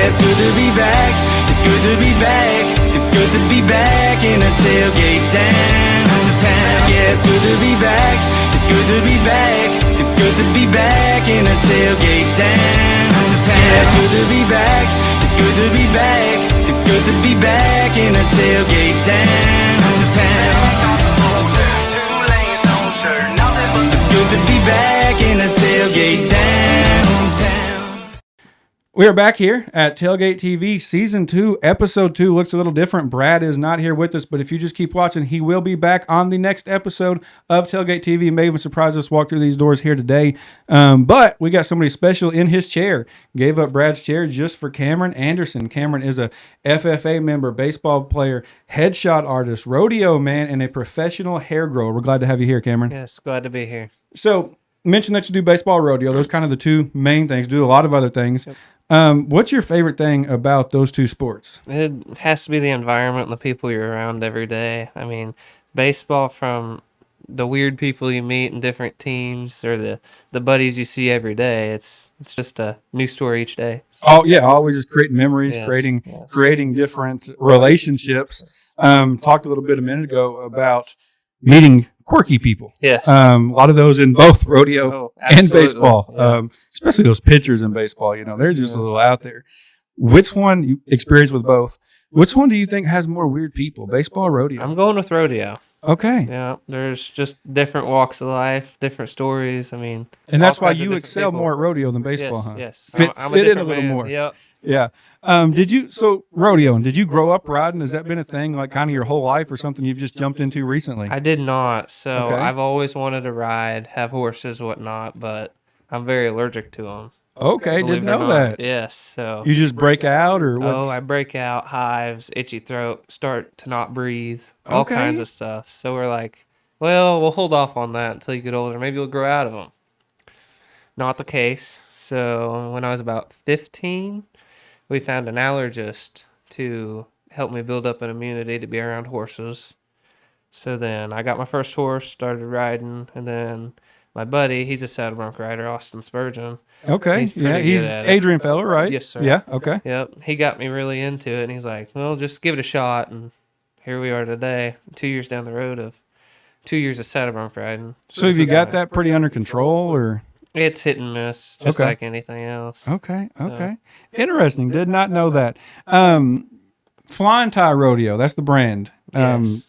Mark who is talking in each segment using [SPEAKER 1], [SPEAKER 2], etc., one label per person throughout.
[SPEAKER 1] it's good to be back. It's good to be back. It's good to be back in a tailgate downtown. Yeah, it's good to be back. It's good to be back. It's good to be back in a tailgate downtown. Yeah, it's good to be back. It's good to be back. It's good to be back in a tailgate downtown. It's good to be back in a tailgate downtown.
[SPEAKER 2] We are back here at Tailgate TV, Season 2, Episode 2. Looks a little different. Brad is not here with us, but if you just keep watching, he will be back on the next episode of Tailgate TV. May even surprise us walk through these doors here today. But we got somebody special in his chair. Gave up Brad's chair just for Cameron Anderson. Cameron is a FFA member, baseball player, headshot artist, rodeo man, and a professional hair grower. We're glad to have you here, Cameron.
[SPEAKER 3] Yes, glad to be here.
[SPEAKER 2] So, mention that you do baseball, rodeo. Those kind of the two main things. Do a lot of other things.
[SPEAKER 3] Yep.
[SPEAKER 2] What's your favorite thing about those two sports?
[SPEAKER 3] It has to be the environment and the people you're around every day. I mean, baseball, from the weird people you meet in different teams or the buddies you see every day, it's just a new story each day.
[SPEAKER 2] Oh yeah, always just creating memories,
[SPEAKER 3] Yes,
[SPEAKER 2] creating different relationships. Talked a little bit a minute ago about meeting quirky people.
[SPEAKER 3] Yes.
[SPEAKER 2] A lot of those in both rodeo and
[SPEAKER 3] absolutely.
[SPEAKER 2] baseball.
[SPEAKER 3] Yeah.
[SPEAKER 2] Especially those pitchers in baseball. You know, they're just a little out there. Which one you experience with both? Which one do you think has more weird people, baseball or rodeo?
[SPEAKER 3] I'm going with rodeo.
[SPEAKER 2] Okay.
[SPEAKER 3] Yeah, there's just different walks of life, different stories. I mean,
[SPEAKER 2] And that's
[SPEAKER 3] all
[SPEAKER 2] why
[SPEAKER 3] kinds of
[SPEAKER 2] you
[SPEAKER 3] different
[SPEAKER 2] excel
[SPEAKER 3] people.
[SPEAKER 2] more at rodeo than baseball,
[SPEAKER 3] Yes,
[SPEAKER 2] huh?
[SPEAKER 3] yes.
[SPEAKER 2] Fit
[SPEAKER 3] I'm
[SPEAKER 2] in a
[SPEAKER 3] different
[SPEAKER 2] little
[SPEAKER 3] man.
[SPEAKER 2] more.
[SPEAKER 3] Yep.
[SPEAKER 2] Yeah. So rodeo, did you grow up riding? Has that been a thing like kind of your whole life or something you've just jumped into recently?
[SPEAKER 3] I did not. So
[SPEAKER 2] Okay.
[SPEAKER 3] I've always wanted to ride, have horses, whatnot, but I'm very allergic to them.
[SPEAKER 2] Okay,
[SPEAKER 3] Believe
[SPEAKER 2] didn't
[SPEAKER 3] it or
[SPEAKER 2] know
[SPEAKER 3] not.
[SPEAKER 2] that.
[SPEAKER 3] Yes. So.
[SPEAKER 2] You just break out or what?
[SPEAKER 3] I break out, hives, itchy throat, start to not breathe, all
[SPEAKER 2] Okay.
[SPEAKER 3] kinds of stuff. So we're like, well, we'll hold off on that until you get older. Maybe you'll grow out of them. Not the case. So when I was about 15, we found an allergist to help me build up an immunity to be around horses. So then I got my first horse, started riding, and then my buddy, he's a saddle bronc rider, Austin Spurgeon.
[SPEAKER 2] Okay.
[SPEAKER 3] He's pretty
[SPEAKER 2] Yeah,
[SPEAKER 3] good
[SPEAKER 2] he's
[SPEAKER 3] at it.
[SPEAKER 2] Adrian Feller, right?
[SPEAKER 3] Yes, sir.
[SPEAKER 2] Yeah, okay.
[SPEAKER 3] Yep, he got me really into it, and he's like, well, just give it a shot, and here we are today, 2 years down the road of 2 years of saddle bronc riding.
[SPEAKER 2] So have you got that pretty under control or?
[SPEAKER 3] It's hit and miss, just
[SPEAKER 2] Okay.
[SPEAKER 3] like anything else.
[SPEAKER 2] Okay. Interesting. Did not know that. Flying Tie Rodeo, that's the brand.
[SPEAKER 3] Yes.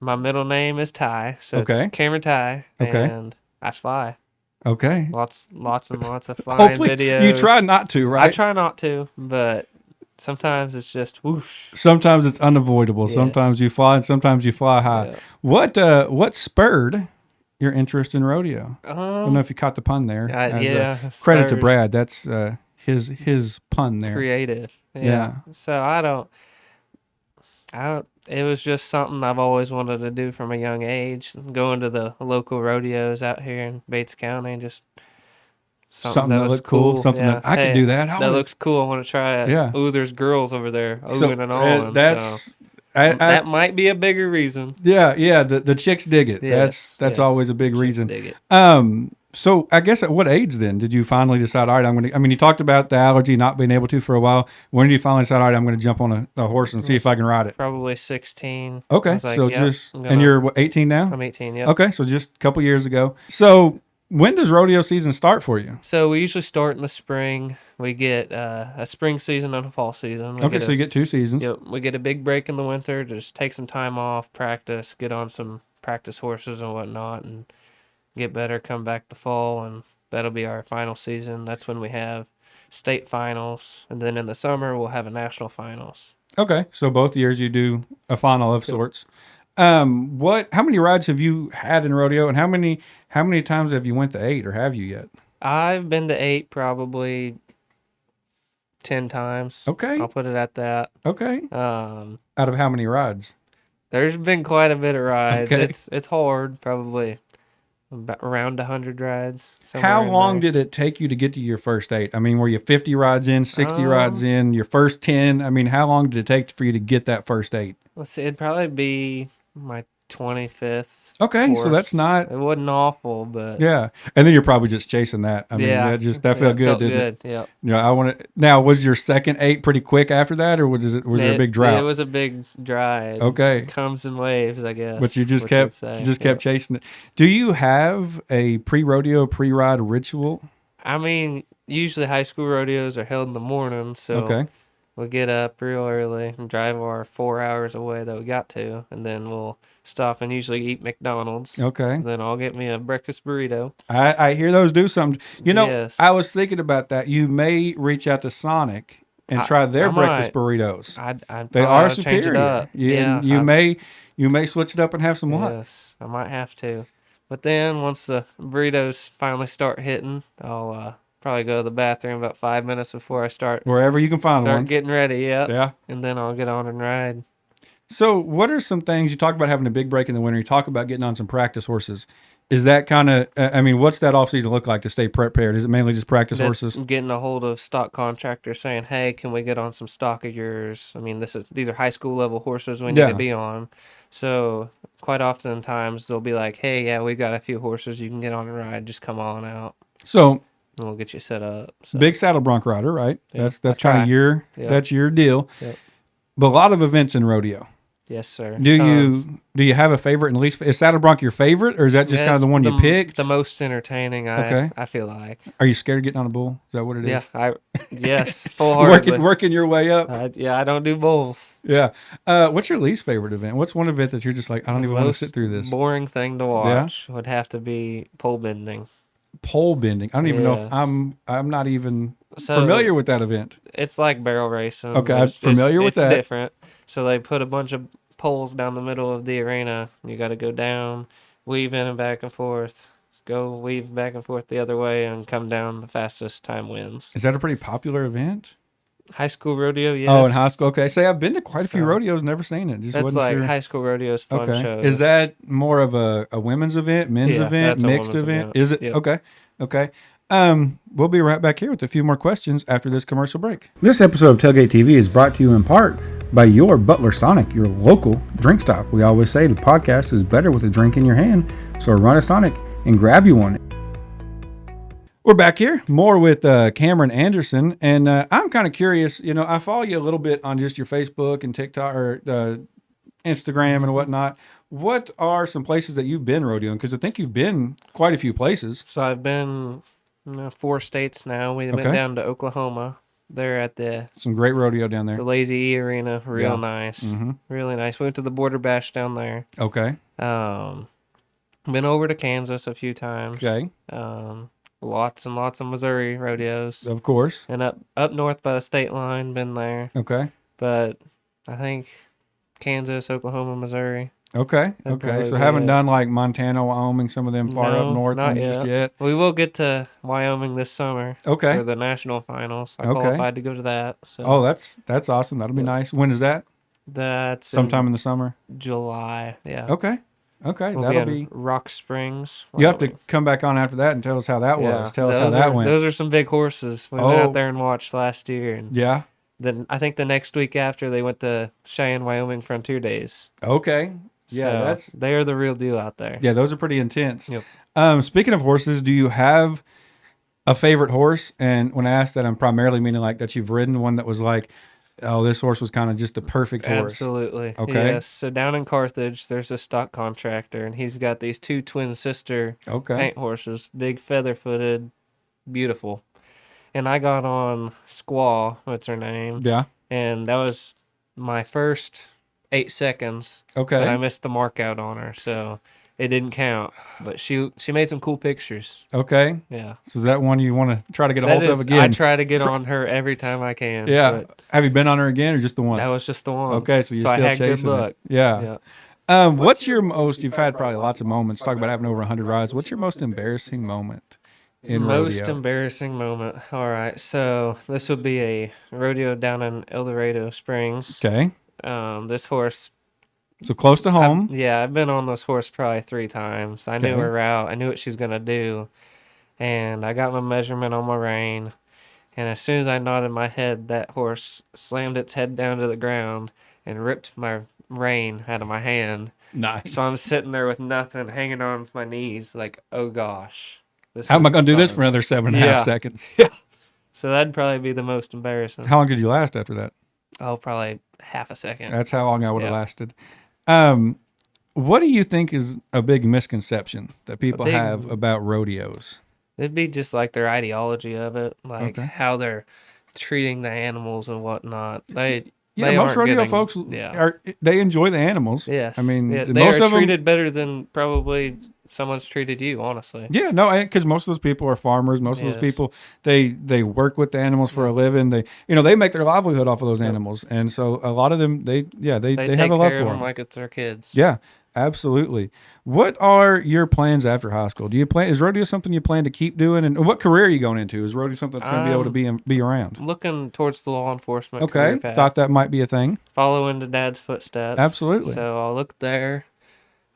[SPEAKER 3] My middle name is Ty, so
[SPEAKER 2] Okay.
[SPEAKER 3] it's Cameron Ty,
[SPEAKER 2] Okay.
[SPEAKER 3] and I fly.
[SPEAKER 2] Okay.
[SPEAKER 3] Lots and lots of flying
[SPEAKER 2] Hopefully
[SPEAKER 3] videos.
[SPEAKER 2] you try not to, right?
[SPEAKER 3] I try not to, but sometimes it's just whoosh.
[SPEAKER 2] Sometimes it's unavoidable.
[SPEAKER 3] Yes.
[SPEAKER 2] Sometimes you fly and sometimes you fly high.
[SPEAKER 3] Yeah.
[SPEAKER 2] What spurred your interest in rodeo? I don't know if you caught the pun there. Credit to
[SPEAKER 3] Spurs.
[SPEAKER 2] Brad. That's his pun there.
[SPEAKER 3] Creative.
[SPEAKER 2] Yeah.
[SPEAKER 3] So I don't. It was just something I've always wanted to do from a young age. Going to the local rodeos out here in Bates County, and just
[SPEAKER 2] Something that
[SPEAKER 3] was
[SPEAKER 2] looked cool. Something that I could do that.
[SPEAKER 3] That looks cool. I want to try it.
[SPEAKER 2] Yeah.
[SPEAKER 3] Ooh, there's girls over there.
[SPEAKER 2] So,
[SPEAKER 3] And all.
[SPEAKER 2] that's
[SPEAKER 3] that might be a bigger reason.
[SPEAKER 2] yeah. The chicks dig it.
[SPEAKER 3] Yes,
[SPEAKER 2] That's
[SPEAKER 3] yeah.
[SPEAKER 2] always a big
[SPEAKER 3] Chicks
[SPEAKER 2] reason.
[SPEAKER 3] dig it.
[SPEAKER 2] So I guess at what age then did you finally decide? All right, I'm going to. I mean, you talked about the allergy not being able to for a while. When did you finally decide? All right, I'm going to jump on a horse and see if I can ride it.
[SPEAKER 3] Probably 16. I
[SPEAKER 2] Okay,
[SPEAKER 3] was like,
[SPEAKER 2] so
[SPEAKER 3] yep,
[SPEAKER 2] and you're what, 18 now?
[SPEAKER 3] I'm 18. Yep.
[SPEAKER 2] Okay, so just a couple years ago. So when does rodeo season start for you?
[SPEAKER 3] So we usually start in the spring. We get a spring season and a fall season.
[SPEAKER 2] So you get 2 seasons.
[SPEAKER 3] Yep. We get a big break in the winter to just take some time off, practice, get on some practice horses and whatnot, and get better, come back the fall, and that'll be our final season. That's when we have state finals, and then in the summer we'll have a national finals.
[SPEAKER 2] Okay, so both years you do a final of sorts. How many rides have you had in rodeo, and how many times have you went to 8, or have you yet?
[SPEAKER 3] I've been to 8 probably 10 times.
[SPEAKER 2] Okay.
[SPEAKER 3] I'll put it at that.
[SPEAKER 2] Okay.
[SPEAKER 3] Um,
[SPEAKER 2] Out of how many rides?
[SPEAKER 3] there's been quite a bit of rides.
[SPEAKER 2] Okay.
[SPEAKER 3] It's hard, probably about around 100 rides.
[SPEAKER 2] How long did it take you to get to your first 8? I mean, were you 50 rides in, 60 rides in, your first 10? I mean, how long did it take for you to get that first 8?
[SPEAKER 3] Let's see, it'd probably be my 25th.
[SPEAKER 2] Okay, so
[SPEAKER 3] horse.
[SPEAKER 2] that's not.
[SPEAKER 3] It wasn't awful, but
[SPEAKER 2] Yeah, and then you're probably just chasing that. I mean,
[SPEAKER 3] yeah,
[SPEAKER 2] that felt good,
[SPEAKER 3] felt
[SPEAKER 2] didn't
[SPEAKER 3] good.
[SPEAKER 2] it?
[SPEAKER 3] Yep.
[SPEAKER 2] You know, I want to. Now, was your second 8 pretty quick after that, or was there a big
[SPEAKER 3] It
[SPEAKER 2] drought?
[SPEAKER 3] was a big dry.
[SPEAKER 2] Okay.
[SPEAKER 3] It comes in waves, I guess.
[SPEAKER 2] But you just
[SPEAKER 3] what you would
[SPEAKER 2] kept
[SPEAKER 3] say.
[SPEAKER 2] you just kept
[SPEAKER 3] Yep.
[SPEAKER 2] chasing it. Do you have a pre-rodeo, pre-ride ritual?
[SPEAKER 3] I mean, usually high school rodeos are held in the morning, so
[SPEAKER 2] Okay.
[SPEAKER 3] we'll get up real early and drive our 4 hours away that we got to, and then we'll stop and usually eat McDonald's.
[SPEAKER 2] Okay.
[SPEAKER 3] Then I'll get me a breakfast burrito.
[SPEAKER 2] I hear those do something. You know,
[SPEAKER 3] Yes.
[SPEAKER 2] I was thinking about that. You may reach out to Sonic and try their
[SPEAKER 3] I
[SPEAKER 2] breakfast
[SPEAKER 3] might.
[SPEAKER 2] burritos.
[SPEAKER 3] I'd
[SPEAKER 2] They
[SPEAKER 3] probably
[SPEAKER 2] are
[SPEAKER 3] ought to change it
[SPEAKER 2] superior.
[SPEAKER 3] up.
[SPEAKER 2] And you may switch it up and have some luck.
[SPEAKER 3] Yes, I might have to. But then once the burritos finally start hitting, I'll probably go to the bathroom about 5 minutes before I
[SPEAKER 2] Wherever you can find
[SPEAKER 3] start
[SPEAKER 2] one.
[SPEAKER 3] getting ready. Yep.
[SPEAKER 2] Yeah.
[SPEAKER 3] And then I'll get on and ride.
[SPEAKER 2] So, what are some things you talk about having a big break in the winter? You talk about getting on some practice horses. Is that kind of? I mean, what's that off season look like to stay prepared? Is it mainly just practice
[SPEAKER 3] That's
[SPEAKER 2] horses?
[SPEAKER 3] getting a hold of stock contractors saying, "Hey, can we get on some stock of yours?" I mean, these are high school level horses we need
[SPEAKER 2] Yeah.
[SPEAKER 3] to be on. So quite often times they'll be like, "Hey, yeah, we got a few horses you can get on and ride. Just come on out,
[SPEAKER 2] So,
[SPEAKER 3] and we'll get you set up." So,
[SPEAKER 2] big saddle bronc rider, right?
[SPEAKER 3] Yeah,
[SPEAKER 2] That's
[SPEAKER 3] I
[SPEAKER 2] kind of
[SPEAKER 3] try.
[SPEAKER 2] your
[SPEAKER 3] Yep.
[SPEAKER 2] that's your deal.
[SPEAKER 3] Yep.
[SPEAKER 2] But a lot of events in rodeo.
[SPEAKER 3] Yes, sir.
[SPEAKER 2] Do
[SPEAKER 3] Tons.
[SPEAKER 2] you have a favorite and least? Is saddle bronc your favorite, or is that just kind of
[SPEAKER 3] That's
[SPEAKER 2] the one you picked?
[SPEAKER 3] The most entertaining.
[SPEAKER 2] Okay.
[SPEAKER 3] I feel like.
[SPEAKER 2] Are you scared of getting on a bull? Is that what it is?
[SPEAKER 3] Yeah. Yes. Full heartedly.
[SPEAKER 2] Working your way up.
[SPEAKER 3] Yeah. I don't do bulls.
[SPEAKER 2] Yeah. What's your least favorite event? What's one event that you're just like, I don't even want to sit through this?
[SPEAKER 3] Boring thing to watch would have to be pole bending.
[SPEAKER 2] Pole bending. I don't even know if
[SPEAKER 3] Yes.
[SPEAKER 2] I'm not even
[SPEAKER 3] So
[SPEAKER 2] familiar with that event.
[SPEAKER 3] it's like barrel racing.
[SPEAKER 2] Okay,
[SPEAKER 3] but
[SPEAKER 2] I'm familiar with that.
[SPEAKER 3] It's different. So they put a bunch of poles down the middle of the arena. You got to go down, weave in and back and forth, go weave back and forth the other way, and come down. The fastest time wins.
[SPEAKER 2] Is that a pretty popular event?
[SPEAKER 3] High school rodeo, yes.
[SPEAKER 2] Oh, in high school. Okay. Say I've been to quite a few
[SPEAKER 3] So-
[SPEAKER 2] rodeos, never seen it. Just
[SPEAKER 3] That's
[SPEAKER 2] wasn't
[SPEAKER 3] like
[SPEAKER 2] sure.
[SPEAKER 3] high school rodeo's fun
[SPEAKER 2] Okay.
[SPEAKER 3] show.
[SPEAKER 2] Is that more of a women's event, men's
[SPEAKER 3] Yeah,
[SPEAKER 2] event,
[SPEAKER 3] that's a
[SPEAKER 2] mixed
[SPEAKER 3] women's
[SPEAKER 2] event?
[SPEAKER 3] event.
[SPEAKER 2] Is it?
[SPEAKER 3] Yep.
[SPEAKER 2] Okay. Okay. We'll be right back here with a few more questions after this commercial break. This episode of Tailgate TV is brought to you in part by your Butler Sonic, your local drink stop. We always say the podcast is better with a drink in your hand, so run a Sonic and grab you one. We're back here, more with Cameron Anderson, and I'm kind of curious. You know, I follow you a little bit on just your Facebook and TikTok or Instagram and whatnot. What are some places that you've been rodeoing? Because I think you've been quite a few places.
[SPEAKER 3] So I've been 4 states now. We went
[SPEAKER 2] Okay.
[SPEAKER 3] down to Oklahoma. They're at the
[SPEAKER 2] Some great rodeo down there.
[SPEAKER 3] Lazy E Arena. Real
[SPEAKER 2] Yeah.
[SPEAKER 3] nice.
[SPEAKER 2] Mhm.
[SPEAKER 3] Really nice. We went to the Border Bash down there.
[SPEAKER 2] Okay.
[SPEAKER 3] Been over to Kansas a few times.
[SPEAKER 2] Okay.
[SPEAKER 3] Lots and lots of Missouri rodeos.
[SPEAKER 2] Of course.
[SPEAKER 3] And up north by the state line, been there.
[SPEAKER 2] Okay.
[SPEAKER 3] But I think Kansas, Oklahoma, Missouri.
[SPEAKER 2] Okay.
[SPEAKER 3] That'd
[SPEAKER 2] Okay.
[SPEAKER 3] probably
[SPEAKER 2] So
[SPEAKER 3] be
[SPEAKER 2] haven't
[SPEAKER 3] it.
[SPEAKER 2] done like Montana, Wyoming, some of them far up
[SPEAKER 3] No,
[SPEAKER 2] north
[SPEAKER 3] not
[SPEAKER 2] ones just
[SPEAKER 3] yet.
[SPEAKER 2] yet.
[SPEAKER 3] We will get to Wyoming this summer
[SPEAKER 2] Okay.
[SPEAKER 3] for the national finals. I
[SPEAKER 2] Okay.
[SPEAKER 3] qualified to go to that. So
[SPEAKER 2] Oh, that's awesome. That'll be nice. When is that?
[SPEAKER 3] that's
[SPEAKER 2] Sometime in the summer.
[SPEAKER 3] July. Yeah.
[SPEAKER 2] Okay. Okay.
[SPEAKER 3] We'll
[SPEAKER 2] That'll
[SPEAKER 3] be
[SPEAKER 2] be.
[SPEAKER 3] in Rock Springs.
[SPEAKER 2] You have to
[SPEAKER 3] Wyoming.
[SPEAKER 2] come back on after that and tell us how that
[SPEAKER 3] Yeah,
[SPEAKER 2] was. Tell us how
[SPEAKER 3] those
[SPEAKER 2] that
[SPEAKER 3] are-
[SPEAKER 2] went.
[SPEAKER 3] Those are some big horses. We went
[SPEAKER 2] Oh.
[SPEAKER 3] out there and watched last year, and
[SPEAKER 2] Yeah.
[SPEAKER 3] then I think the next week after they went to Cheyenne, Wyoming Frontier Days.
[SPEAKER 2] Okay. Yeah.
[SPEAKER 3] So they're the real deal out there.
[SPEAKER 2] Yeah. Those are pretty intense.
[SPEAKER 3] Yep.
[SPEAKER 2] Speaking of horses, do you have a favorite horse? And when I ask that, I'm primarily meaning like that you've ridden one that was like, oh, this horse was kind of just the perfect horse.
[SPEAKER 3] Absolutely.
[SPEAKER 2] Okay.
[SPEAKER 3] Yes. So down in Carthage, there's a stock contractor, and he's got these 2 twin sister
[SPEAKER 2] Okay.
[SPEAKER 3] paint horses, big feather footed, beautiful. And I got on Squaw, what's her name?
[SPEAKER 2] Yeah.
[SPEAKER 3] And that was my first 8 seconds.
[SPEAKER 2] Okay.
[SPEAKER 3] But I missed the mark out on her, so it didn't count. But she made some cool pictures.
[SPEAKER 2] Okay.
[SPEAKER 3] Yeah.
[SPEAKER 2] So is that one you want to try to get a
[SPEAKER 3] That
[SPEAKER 2] hold of
[SPEAKER 3] is,
[SPEAKER 2] again?
[SPEAKER 3] I try to get on her every time I can.
[SPEAKER 2] Yeah.
[SPEAKER 3] but
[SPEAKER 2] Have you been on her again or just the once?
[SPEAKER 3] that was just the one.
[SPEAKER 2] Okay, so you're
[SPEAKER 3] I
[SPEAKER 2] still
[SPEAKER 3] had
[SPEAKER 2] chasing
[SPEAKER 3] good
[SPEAKER 2] it.
[SPEAKER 3] luck.
[SPEAKER 2] Yeah.
[SPEAKER 3] Yeah.
[SPEAKER 2] What's your most? You've had probably lots of moments. Talk about having over 100 rides. What's your most embarrassing moment in
[SPEAKER 3] Most
[SPEAKER 2] rodeo?
[SPEAKER 3] embarrassing moment. All right, so this would be a rodeo down in El Dorado Springs.
[SPEAKER 2] Okay.
[SPEAKER 3] This horse,
[SPEAKER 2] So close to home.
[SPEAKER 3] I've been on this horse probably 3 times. I knew
[SPEAKER 2] Okay.
[SPEAKER 3] her route. I knew what she's gonna do, and I got my measurement on my rein. And as soon as I nodded my head, that horse slammed its head down to the ground and ripped my rein out of my hand.
[SPEAKER 2] Nice.
[SPEAKER 3] So I'm sitting there with nothing, hanging on with my knees, like, oh gosh.
[SPEAKER 2] How am I
[SPEAKER 3] is
[SPEAKER 2] going to do this
[SPEAKER 3] fun.
[SPEAKER 2] for another 7.5
[SPEAKER 3] Yeah.
[SPEAKER 2] seconds?
[SPEAKER 3] So that'd probably be the most embarrassing.
[SPEAKER 2] How long did you last after that?
[SPEAKER 3] Oh, probably half a second.
[SPEAKER 2] That's how long I would have
[SPEAKER 3] Yeah.
[SPEAKER 2] lasted. What do you think is a big misconception that people have about rodeos?
[SPEAKER 3] It'd be just like their ideology of it, like
[SPEAKER 2] Okay.
[SPEAKER 3] how they're treating the animals and whatnot. They
[SPEAKER 2] Most
[SPEAKER 3] aren't
[SPEAKER 2] rodeo
[SPEAKER 3] getting-
[SPEAKER 2] folks
[SPEAKER 3] yeah.
[SPEAKER 2] they enjoy the animals.
[SPEAKER 3] Yes.
[SPEAKER 2] I mean,
[SPEAKER 3] yeah, they
[SPEAKER 2] most
[SPEAKER 3] are
[SPEAKER 2] of them
[SPEAKER 3] treated better than probably someone's treated you, honestly.
[SPEAKER 2] Yeah, no, because most of those people are farmers. Most of those
[SPEAKER 3] Yes.
[SPEAKER 2] people, they work with the animals for a living. They make their livelihood off of those animals, and so a lot of them, they have
[SPEAKER 3] They
[SPEAKER 2] a
[SPEAKER 3] take
[SPEAKER 2] love
[SPEAKER 3] care
[SPEAKER 2] for
[SPEAKER 3] of
[SPEAKER 2] them.
[SPEAKER 3] them like it's their kids.
[SPEAKER 2] Yeah, absolutely. What are your plans after high school? Is rodeo something you plan to keep doing, and what career are you going into? Is rodeo something that's going to be able to be around?
[SPEAKER 3] Looking towards the law enforcement
[SPEAKER 2] Okay,
[SPEAKER 3] career path.
[SPEAKER 2] thought that might be a thing.
[SPEAKER 3] Follow into Dad's footsteps.
[SPEAKER 2] Absolutely.
[SPEAKER 3] So I'll look there.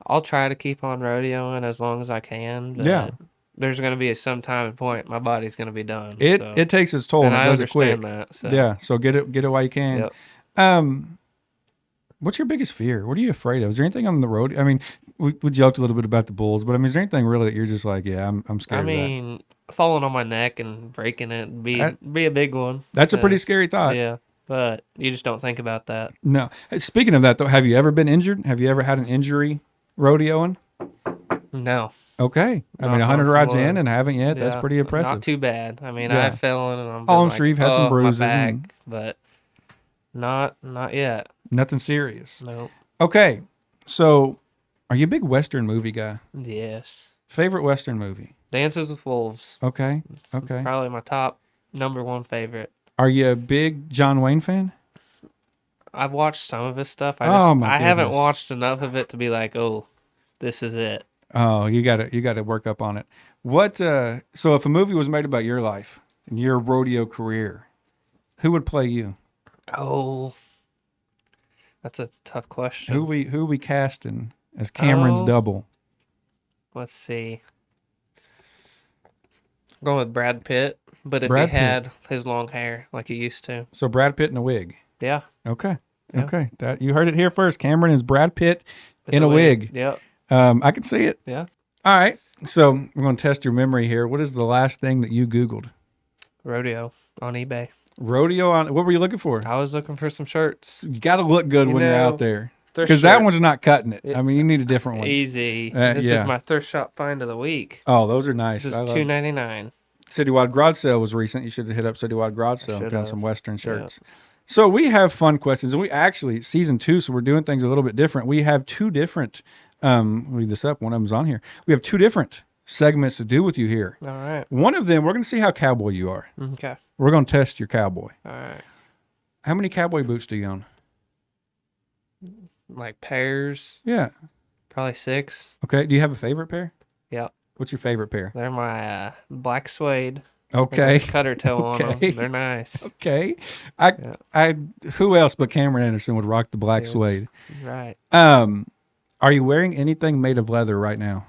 [SPEAKER 3] I'll try to keep on rodeoing as long as I can. But
[SPEAKER 2] Yeah.
[SPEAKER 3] there's going to be some time and point my body's going to be done.
[SPEAKER 2] It takes its toll,
[SPEAKER 3] and
[SPEAKER 2] and it
[SPEAKER 3] I
[SPEAKER 2] does it quick.
[SPEAKER 3] understand that. So.
[SPEAKER 2] Yeah, so get it while you can.
[SPEAKER 3] Yep.
[SPEAKER 2] What's your biggest fear? What are you afraid of? Is there anything on the road? I mean, we joked a little bit about the bulls, but I mean, is there anything really that you're just like, yeah, I'm scared of that?
[SPEAKER 3] I mean, falling on my neck and breaking it would be a big one.
[SPEAKER 2] That's a pretty
[SPEAKER 3] because-
[SPEAKER 2] scary thought.
[SPEAKER 3] Yeah, but you just don't think about that.
[SPEAKER 2] No. Hey, speaking of that, though, have you ever been injured? Have you ever had an injury rodeoing?
[SPEAKER 3] No.
[SPEAKER 2] Okay. I mean,
[SPEAKER 3] Knock
[SPEAKER 2] 100
[SPEAKER 3] on
[SPEAKER 2] rides
[SPEAKER 3] wood.
[SPEAKER 2] in and haven't yet. That's
[SPEAKER 3] Yeah,
[SPEAKER 2] pretty impressive.
[SPEAKER 3] Not too bad. I mean,
[SPEAKER 2] Yeah.
[SPEAKER 3] I've fallen and I'm.
[SPEAKER 2] Oh, I'm
[SPEAKER 3] like,
[SPEAKER 2] sure you've had some
[SPEAKER 3] "Oh,
[SPEAKER 2] bruises
[SPEAKER 3] my back,"
[SPEAKER 2] and-
[SPEAKER 3] but not yet.
[SPEAKER 2] Nothing serious.
[SPEAKER 3] No.
[SPEAKER 2] Okay. So, are you a big Western movie guy?
[SPEAKER 3] Yes.
[SPEAKER 2] Favorite Western movie?
[SPEAKER 3] Dances with Wolves.
[SPEAKER 2] Okay.
[SPEAKER 3] It's
[SPEAKER 2] Okay.
[SPEAKER 3] Probably my top #1 favorite.
[SPEAKER 2] Are you a big John Wayne fan?
[SPEAKER 3] I've watched some of his stuff.
[SPEAKER 2] Oh, my
[SPEAKER 3] I haven't
[SPEAKER 2] goodness.
[SPEAKER 3] watched enough of it to be like, oh, this is it.
[SPEAKER 2] Oh, you got to work up on it. What? So, if a movie was made about your life and your rodeo career, who would play you?
[SPEAKER 3] Oh, that's a tough question.
[SPEAKER 2] Who we casting as Cameron's
[SPEAKER 3] Oh.
[SPEAKER 2] double?
[SPEAKER 3] Let's see. I'm going with Brad Pitt, but if
[SPEAKER 2] Brad
[SPEAKER 3] he
[SPEAKER 2] Pitt.
[SPEAKER 3] had his long hair like he used to.
[SPEAKER 2] So Brad Pitt in a wig.
[SPEAKER 3] Yeah.
[SPEAKER 2] Okay.
[SPEAKER 3] Yeah.
[SPEAKER 2] Okay. That you heard it here first. Cameron is Brad Pitt
[SPEAKER 3] with
[SPEAKER 2] in
[SPEAKER 3] the
[SPEAKER 2] a wig.
[SPEAKER 3] Yep.
[SPEAKER 2] I can see it.
[SPEAKER 3] Yeah.
[SPEAKER 2] All right. So we're going to test your memory here. What is the last thing that you Googled?
[SPEAKER 3] Rodeo on eBay.
[SPEAKER 2] Rodeo on. What were you looking for?
[SPEAKER 3] I was looking for some shirts.
[SPEAKER 2] You got to look good
[SPEAKER 3] You
[SPEAKER 2] when you're
[SPEAKER 3] know,
[SPEAKER 2] out there.
[SPEAKER 3] Thrift
[SPEAKER 2] Because that
[SPEAKER 3] shirt.
[SPEAKER 2] one's not cutting it. I mean, you need a different one.
[SPEAKER 3] Easy. This
[SPEAKER 2] yeah.
[SPEAKER 3] is my thrift shop find of the week.
[SPEAKER 2] Oh, those are nice.
[SPEAKER 3] This
[SPEAKER 2] I
[SPEAKER 3] is
[SPEAKER 2] love-
[SPEAKER 3] $2.99.
[SPEAKER 2] Citywide Garage Sale was recent. You should have hit up Citywide Garage Sale and
[SPEAKER 3] should
[SPEAKER 2] found
[SPEAKER 3] have.
[SPEAKER 2] some Western shirts. So we have fun questions, and we actually season 2, so we're doing things a little bit different. We have 2 different. Leave this up. One of them's on here. We have 2 different segments to do with you here.
[SPEAKER 3] All right.
[SPEAKER 2] One of them, we're going to see how cowboy you are.
[SPEAKER 3] Okay.
[SPEAKER 2] We're going to test your cowboy.
[SPEAKER 3] All right.
[SPEAKER 2] How many cowboy boots do you own?
[SPEAKER 3] Like pairs,
[SPEAKER 2] Yeah.
[SPEAKER 3] probably 6.
[SPEAKER 2] Okay. Do you have a favorite pair?
[SPEAKER 3] Yeah.
[SPEAKER 2] What's your favorite pair?
[SPEAKER 3] They're my black suede.
[SPEAKER 2] Okay.
[SPEAKER 3] Cutter toe on
[SPEAKER 2] Okay.
[SPEAKER 3] them. They're nice.
[SPEAKER 2] Okay. I who else but Cameron Anderson would rock the black
[SPEAKER 3] Yes.
[SPEAKER 2] suede?
[SPEAKER 3] Right.
[SPEAKER 2] Are you wearing anything made of leather right now?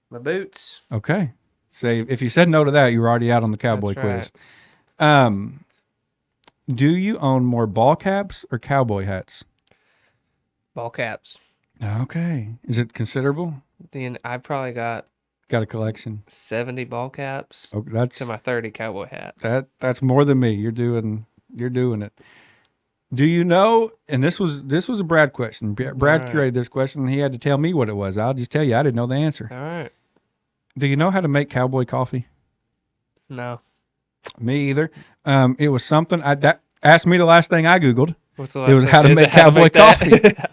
[SPEAKER 3] My boots.
[SPEAKER 2] Okay. Say if you said no to that, you were already out on the cowboy
[SPEAKER 3] That's
[SPEAKER 2] quiz. Do you own more ball caps or cowboy hats?
[SPEAKER 3] Ball caps.
[SPEAKER 2] Okay. Is it considerable?
[SPEAKER 3] I probably got
[SPEAKER 2] Got a collection.
[SPEAKER 3] 70 ball caps
[SPEAKER 2] Oh, that's
[SPEAKER 3] to my 30 cowboy hats.
[SPEAKER 2] that's more than me. You're doing it. Do you know? And this was a Brad question. Brad
[SPEAKER 3] Right.
[SPEAKER 2] curated this question, and he had to tell me what it was. I'll just tell you, I didn't know the answer.
[SPEAKER 3] All right.
[SPEAKER 2] Do you know how to make cowboy coffee?
[SPEAKER 3] No.
[SPEAKER 2] Me either. It was something that asked me the last thing I Googled.
[SPEAKER 3] What's the
[SPEAKER 2] It was
[SPEAKER 3] thing?
[SPEAKER 2] how to
[SPEAKER 3] Is
[SPEAKER 2] make
[SPEAKER 3] it how to
[SPEAKER 2] cowboy
[SPEAKER 3] make that?
[SPEAKER 2] coffee.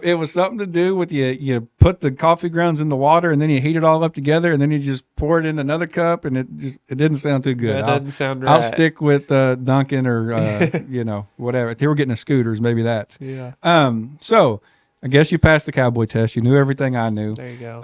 [SPEAKER 2] It was something to do with you put the coffee grounds in the water and then you heat it all up together and then you just pour it in another cup and it didn't sound too good.
[SPEAKER 3] That doesn't sound
[SPEAKER 2] I'll
[SPEAKER 3] right.
[SPEAKER 2] stick with Duncan or whatever. If they were getting scooters, maybe that.
[SPEAKER 3] Yeah.
[SPEAKER 2] So I guess you passed the cowboy test. You knew everything I knew.
[SPEAKER 3] There you go.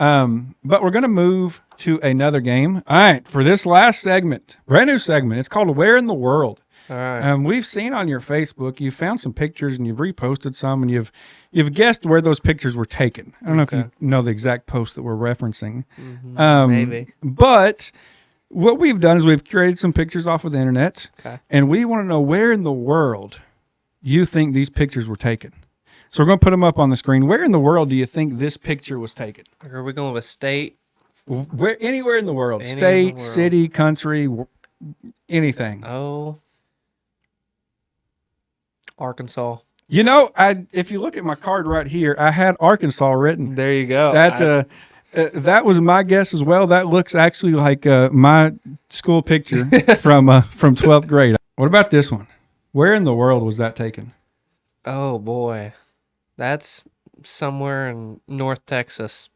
[SPEAKER 2] But we're gonna move to another game. All right, for this last segment, brand new segment. It's called Where in the World.
[SPEAKER 3] All right.
[SPEAKER 2] We've seen on your Facebook, you found some pictures and you've reposted some, and you've guessed where those pictures were taken. I don't know if you know the exact post that we're referencing.
[SPEAKER 3] Maybe.
[SPEAKER 2] But what we've done is we've curated some pictures off of the internet,
[SPEAKER 3] Okay.
[SPEAKER 2] and we want to know where in the world you think these pictures were taken. So we're going to put them up on the screen. Where in the world do you think this picture was taken?
[SPEAKER 3] Are we going with state?
[SPEAKER 2] Where anywhere in the world,
[SPEAKER 3] Any in
[SPEAKER 2] state,
[SPEAKER 3] the world.
[SPEAKER 2] city, country, anything.
[SPEAKER 3] Oh, Arkansas.
[SPEAKER 2] You know, if you look at my card right here, I had Arkansas written.
[SPEAKER 3] There you go.
[SPEAKER 2] That was my guess as well. That looks actually like my school picture from 12th grade. What about this one? Where in the world was that taken?
[SPEAKER 3] Oh boy, that's somewhere in North Texas.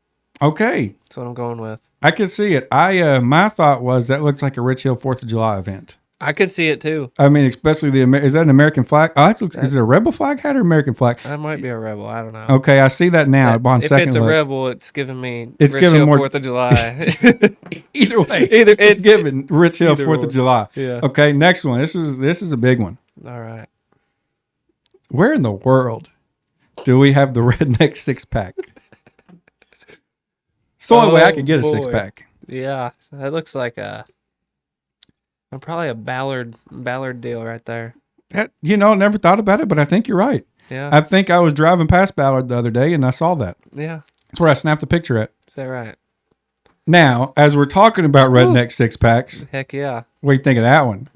[SPEAKER 2] Okay,
[SPEAKER 3] That's what I'm going with.
[SPEAKER 2] I could see it. My thought was that looks like a Rich Hill 4th of July event.
[SPEAKER 3] I could see it too.
[SPEAKER 2] I mean, especially is that an American flag? Oh, is it a rebel flag hat or American flag?
[SPEAKER 3] That might be a rebel. I don't know.
[SPEAKER 2] Okay, I see that now. On
[SPEAKER 3] If
[SPEAKER 2] second
[SPEAKER 3] it's a
[SPEAKER 2] look.
[SPEAKER 3] rebel, it's giving me
[SPEAKER 2] It's
[SPEAKER 3] Rich
[SPEAKER 2] giving
[SPEAKER 3] Hill
[SPEAKER 2] more-
[SPEAKER 3] 4th of July.
[SPEAKER 2] Either way,
[SPEAKER 3] Either-
[SPEAKER 2] it's given Rich Hill
[SPEAKER 3] either
[SPEAKER 2] 4th
[SPEAKER 3] or.
[SPEAKER 2] of July.
[SPEAKER 3] Yeah.
[SPEAKER 2] Okay, next one. This is a big one.
[SPEAKER 3] All right.
[SPEAKER 2] Where in the world do we have the redneck 6-pack? It's the only way I could get a
[SPEAKER 3] boy.
[SPEAKER 2] 6-pack.
[SPEAKER 3] Yeah, that looks like probably a Ballard deal right there.
[SPEAKER 2] Never thought about it, but I think you're right.
[SPEAKER 3] Yeah.
[SPEAKER 2] I think I was driving past Ballard the other day and I saw that.
[SPEAKER 3] Yeah.
[SPEAKER 2] That's where I snapped a picture at.
[SPEAKER 3] Is that right?
[SPEAKER 2] Now, as we're talking about redneck 6-packs,
[SPEAKER 3] Heck yeah.
[SPEAKER 2] what do you think of that one?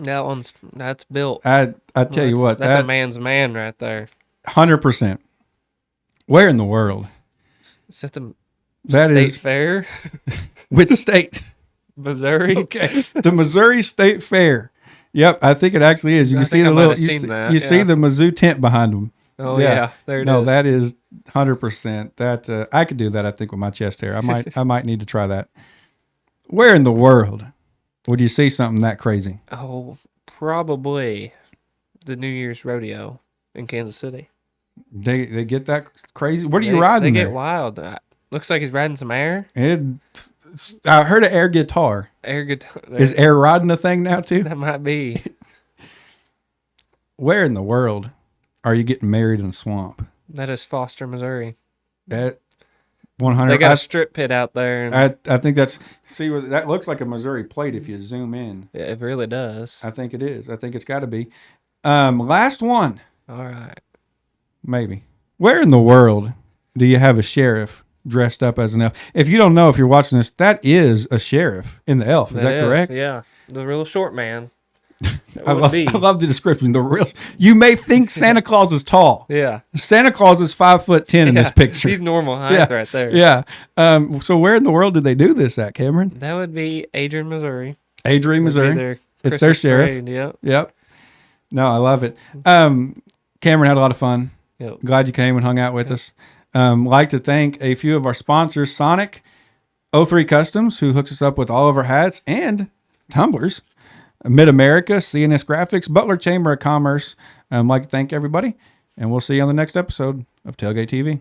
[SPEAKER 3] That's built.
[SPEAKER 2] I tell you what,
[SPEAKER 3] That's a man's man right there.
[SPEAKER 2] 100%. Where in the world?
[SPEAKER 3] Is that the
[SPEAKER 2] That
[SPEAKER 3] state
[SPEAKER 2] is
[SPEAKER 3] fair?
[SPEAKER 2] which state?
[SPEAKER 3] Missouri?
[SPEAKER 2] Okay, the Missouri State Fair. Yep, I think it actually is. You
[SPEAKER 3] I
[SPEAKER 2] can see
[SPEAKER 3] think I
[SPEAKER 2] the
[SPEAKER 3] might
[SPEAKER 2] little.
[SPEAKER 3] have seen that,
[SPEAKER 2] You see
[SPEAKER 3] yeah.
[SPEAKER 2] the Mizzou tent behind them.
[SPEAKER 3] Oh yeah, there it is.
[SPEAKER 2] No, that is 100%. That I could do that. I think with my chest hair, I might need to try that. Where in the world would you see something that crazy?
[SPEAKER 3] Oh, probably the New Year's rodeo in Kansas City.
[SPEAKER 2] They get that crazy. What are
[SPEAKER 3] They-
[SPEAKER 2] you riding
[SPEAKER 3] They
[SPEAKER 2] there?
[SPEAKER 3] get wild. Looks like he's riding some air.
[SPEAKER 2] I heard an air guitar.
[SPEAKER 3] Air guitar.
[SPEAKER 2] Is air riding a thing now too?
[SPEAKER 3] That might be.
[SPEAKER 2] Where in the world are you getting married in a swamp?
[SPEAKER 3] That is Foster, Missouri.
[SPEAKER 2] That 100.
[SPEAKER 3] They got a strip pit out there. And
[SPEAKER 2] I think that's that looks like a Missouri plate if you zoom in.
[SPEAKER 3] it really does.
[SPEAKER 2] I think it is. I think it's got to be. Last one,
[SPEAKER 3] All right.
[SPEAKER 2] maybe. Where in the world do you have a sheriff dressed up as an elf? If you don't know, if you're watching this, that is a sheriff in the elf. Is that correct?
[SPEAKER 3] Yeah. The real short man. That
[SPEAKER 2] I
[SPEAKER 3] would be.
[SPEAKER 2] love the description. You may think Santa Claus is tall.
[SPEAKER 3] Yeah.
[SPEAKER 2] Santa Claus is 5'10" in this
[SPEAKER 3] Yeah,
[SPEAKER 2] picture.
[SPEAKER 3] He's normal height right there.
[SPEAKER 2] Yeah. So where in the world do they do this at, Cameron?
[SPEAKER 3] That would be Adrian, Missouri.
[SPEAKER 2] Adrian,
[SPEAKER 3] That'd be
[SPEAKER 2] Missouri.
[SPEAKER 3] their
[SPEAKER 2] It's their
[SPEAKER 3] Christmas
[SPEAKER 2] sheriff.
[SPEAKER 3] parade, Yep.
[SPEAKER 2] Yep. No, I love it. Cameron had a lot of fun.
[SPEAKER 3] Yep.
[SPEAKER 2] Glad you came and hung out with us. Like to thank a few of our sponsors, Sonic, 03 Customs, who hooks us up with all of our hats and tumblers, Mid-America, CNS Graphics, Butler Chamber of Commerce. Like to thank everybody, and we'll see you on the next episode of Tailgate TV.